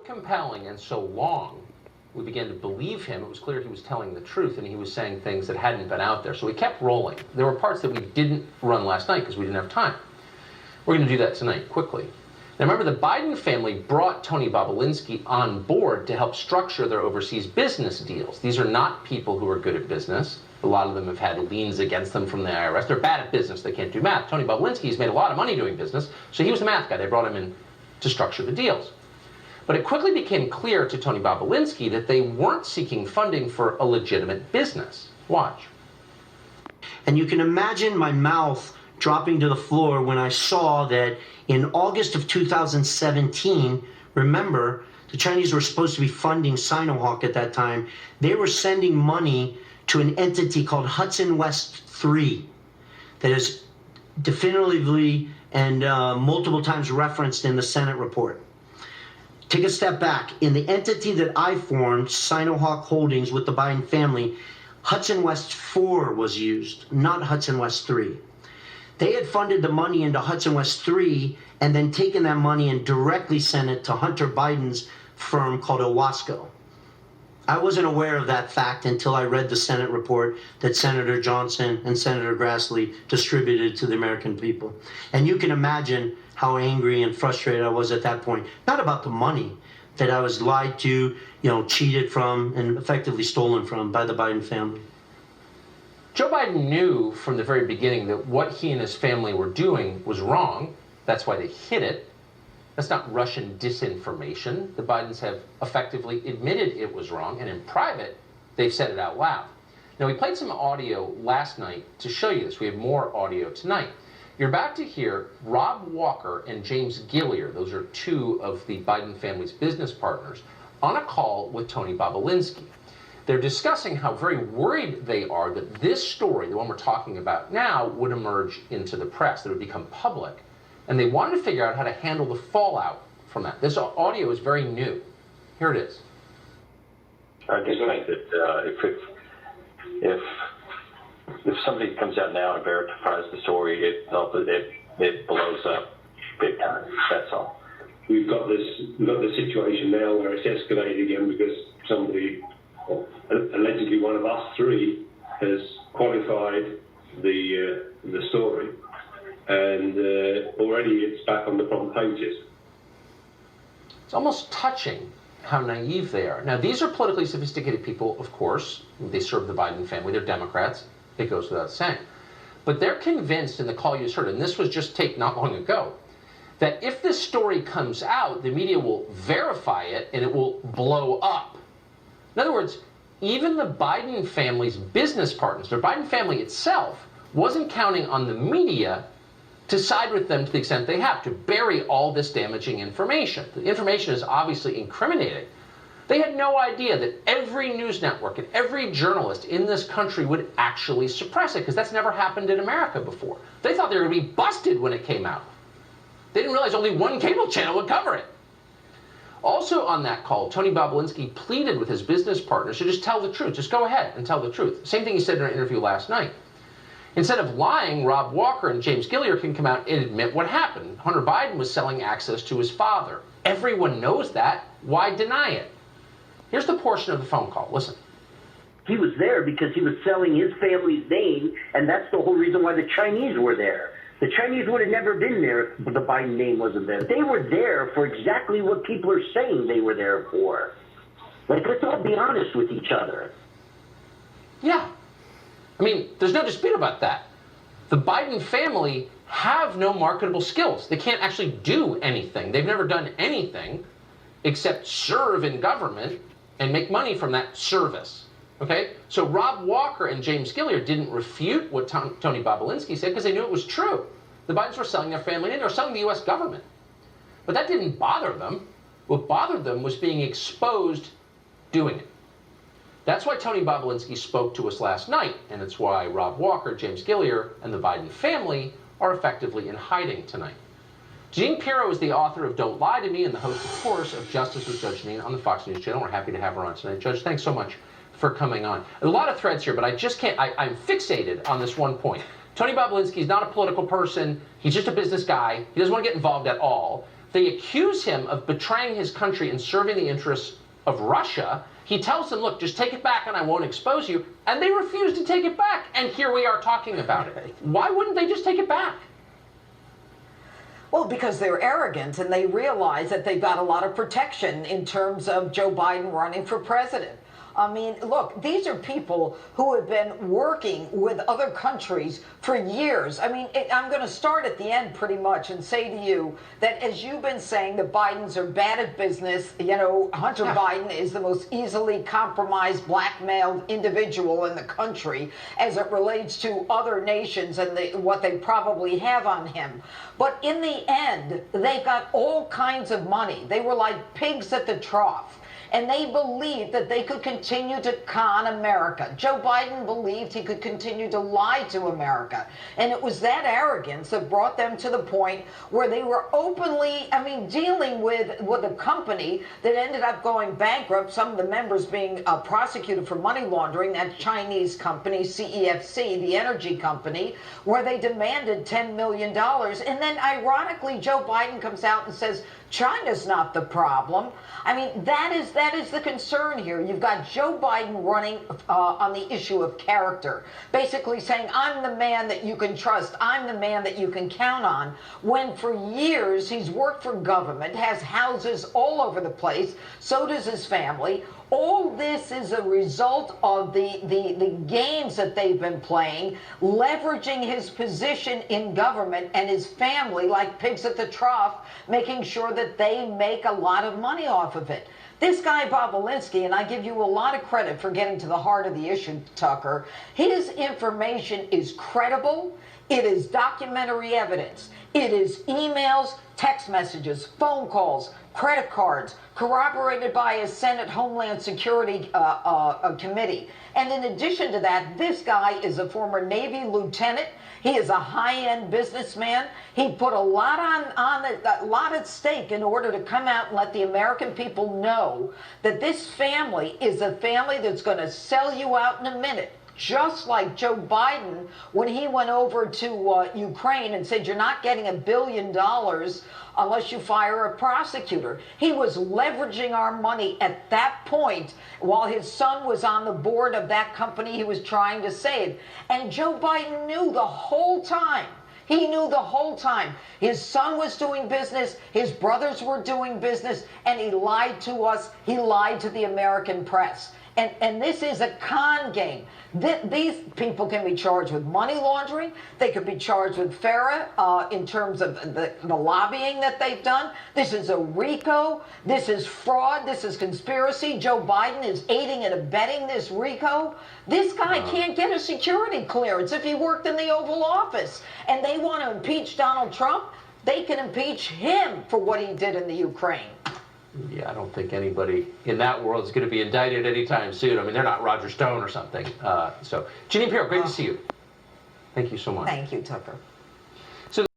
compelling and so long, we began to believe him. It was clear he was telling the truth, and he was saying things that hadn't been out there. So we kept rolling. There were parts that we didn't run last night because we didn't have time. We're going to do that tonight, quickly. Now remember, the Biden family brought Tony Bobulinski on board to help structure their overseas business deals. These are not people who are good at business. A lot of them have had liens against them from the IRS. They're bad at business. They can't do math. Tony Bobulinski's made a lot of money doing business, so he was the math guy. They brought him in to structure the deals. But it quickly became clear to Tony Bobulinski that they weren't seeking funding for a legitimate business. Watch. And you can imagine my mouth dropping to the floor when I saw that in August of 2017, remember, the Chinese were supposed to be funding Sinohawk at that time. They were sending money to an entity called Hudson West 3 that is definitively and multiple times referenced in the Senate report. Take a step back. In the entity that I formed, Sinohawk Holdings, with the Biden family, Hudson West 4 was used, not Hudson West 3. They had funded the money into Hudson West 3 and then taken that money and directly sent it to Hunter Biden's firm called Owasco. I wasn't aware of that fact until I read the Senate report that Senator Johnson and Senator Grassley distributed to the American people. And you can imagine how angry and frustrated I was at that point. Not about the money that I was lied to, cheated from, and effectively stolen from by the Biden family. Joe Biden knew from the very beginning that what he and his family were doing was wrong. That's why they hid it. That's not Russian disinformation. The Bidens have effectively admitted it was wrong, and in private, they've said it out loud. Now, we played some audio last night to show you this. We have more audio tonight. You're about to hear Rob Walker and James Gilliar, those are two of the Biden family's business partners, on a call with Tony Bobulinski. They're discussing how very worried they are that this story, the one we're talking about now, would emerge into the press, that it would become public. And they wanted to figure out how to handle the fallout from that. This audio is very new. Here it is. I just think that if somebody comes out now and verifies the story, it blows up big time. That's all. We've got this situation now where it's escalated again because somebody, allegedly one of us three, has qualified the story, and already it's back on the front pages. It's almost touching how naive they are. Now, these are politically sophisticated people, of course. They serve the Biden family. They're Democrats. It goes without saying. But they're convinced in the call you just heard, and this was just taped not long ago, that if this story comes out, the media will verify it and it will blow up. In other words, even the Biden family's business partners, their Biden family itself, wasn't counting on the media to side with them to the extent they have, to bury all this damaging information. The information is obviously incriminating. They had no idea that every news network and every journalist in this country would actually suppress it, because that's never happened in America before. They thought they were going to be busted when it came out. They didn't realize only one cable channel would cover it. Also on that call, Tony Bobulinski pleaded with his business partners to just tell the truth. Just go ahead and tell the truth. Same thing he said in an interview last night. Instead of lying, Rob Walker and James Gilliar can come out and admit what happened. Hunter Biden was selling access to his father. Everyone knows that. Why deny it? Here's the portion of the phone call. Listen. He was there because he was selling his family's name, and that's the whole reason why the Chinese were there. The Chinese would have never been there if the Biden name wasn't there. They were there for exactly what people are saying they were there for. Like, let's all be honest with each other. Yeah. I mean, there's no dispute about that. The Biden family have no marketable skills. They can't actually do anything. They've never done anything except serve in government and make money from that service. Okay? So Rob Walker and James Gilliar didn't refute what Tony Bobulinski said because they knew it was true. The Bidens were selling their family name. They were selling the U.S. government. But that didn't bother them. What bothered them was being exposed doing it. That's why Tony Bobulinski spoke to us last night, and it's why Rob Walker, James Gilliar, and the Biden family are effectively in hiding tonight. Jeanine Pirro is the author of Don't Lie to Me and the host, of course, of Justice with Judge Jeanine on the Fox News channel. We're happy to have her on tonight. Judge, thanks so much for coming on. A lot of threads here, but I just can't, I'm fixated on this one point. Tony Bobulinski is not a political person. He's just a business guy. He doesn't want to get involved at all. They accuse him of betraying his country and serving the interests of Russia. He tells them, look, just take it back and I won't expose you. And they refuse to take it back. And here we are talking about it. Why wouldn't they just take it back? Well, because they're arrogant and they realize that they've got a lot of protection in terms of Joe Biden running for president. I mean, look, these are people who have been working with other countries for years. I mean, I'm going to start at the end pretty much and say to you that, as you've been saying, the Bidens are bad at business. You know, Hunter Biden is the most easily compromised, blackmailed individual in the country as it relates to other nations and what they probably have on him. But in the end, they got all kinds of money. They were like pigs at the trough. And they believed that they could continue to con America. Joe Biden believed he could continue to lie to America. And it was that arrogance that brought them to the point where they were openly, I mean, dealing with a company that ended up going bankrupt, some of the members being prosecuted for money laundering, that Chinese company, CEFC, the energy company, where they demanded $10 million. And then, ironically, Joe Biden comes out and says, China's not the problem. I mean, that is the concern here. You've got Joe Biden running on the issue of character, basically saying, I'm the man that you can trust. I'm the man that you can count on, when for years he's worked for government, has houses all over the place. So does his family. All this is a result of the games that they've been playing, leveraging his position in government and his family like pigs at the trough, making sure that they make a lot of money off of it. This guy, Bobulinski, and I give you a lot of credit for getting to the heart of the issue, Tucker, his information is credible. It is documentary evidence. It is emails, text messages, phone calls, credit cards, corroborated by a Senate Homeland Security Committee. And in addition to that, this guy is a former Navy lieutenant. He is a high-end businessman. He put a lot a lot at stake in order to come out and let the American people know that this family is a family that's going to sell you out in a minute. Just like Joe Biden, when he went over to Ukraine and said, you're not getting $1 billion unless you fire a prosecutor. He was leveraging our money at that point while his son was on the board of that company he was trying to save. And Joe Biden knew the whole time. He knew the whole time. His son was doing business, his brothers were doing business, and he lied to us. He lied to the American press. And this is a con game. These people can be charged with money laundering. They could be charged with FARA in terms of the lobbying that they've done. This is a RICO. This is fraud. This is conspiracy. Joe Biden is aiding and abetting this RICO. This guy can't get a security clearance if he worked in the Oval Office. And they want to impeach Donald Trump. They can impeach him for what he did in the Ukraine. Yeah, I don't think anybody in that world is going to be indicted anytime soon. I mean, they're not Roger Stone or something. So, Jeanine Pirro, great to see you. Thank you so much. Thank you, Tucker.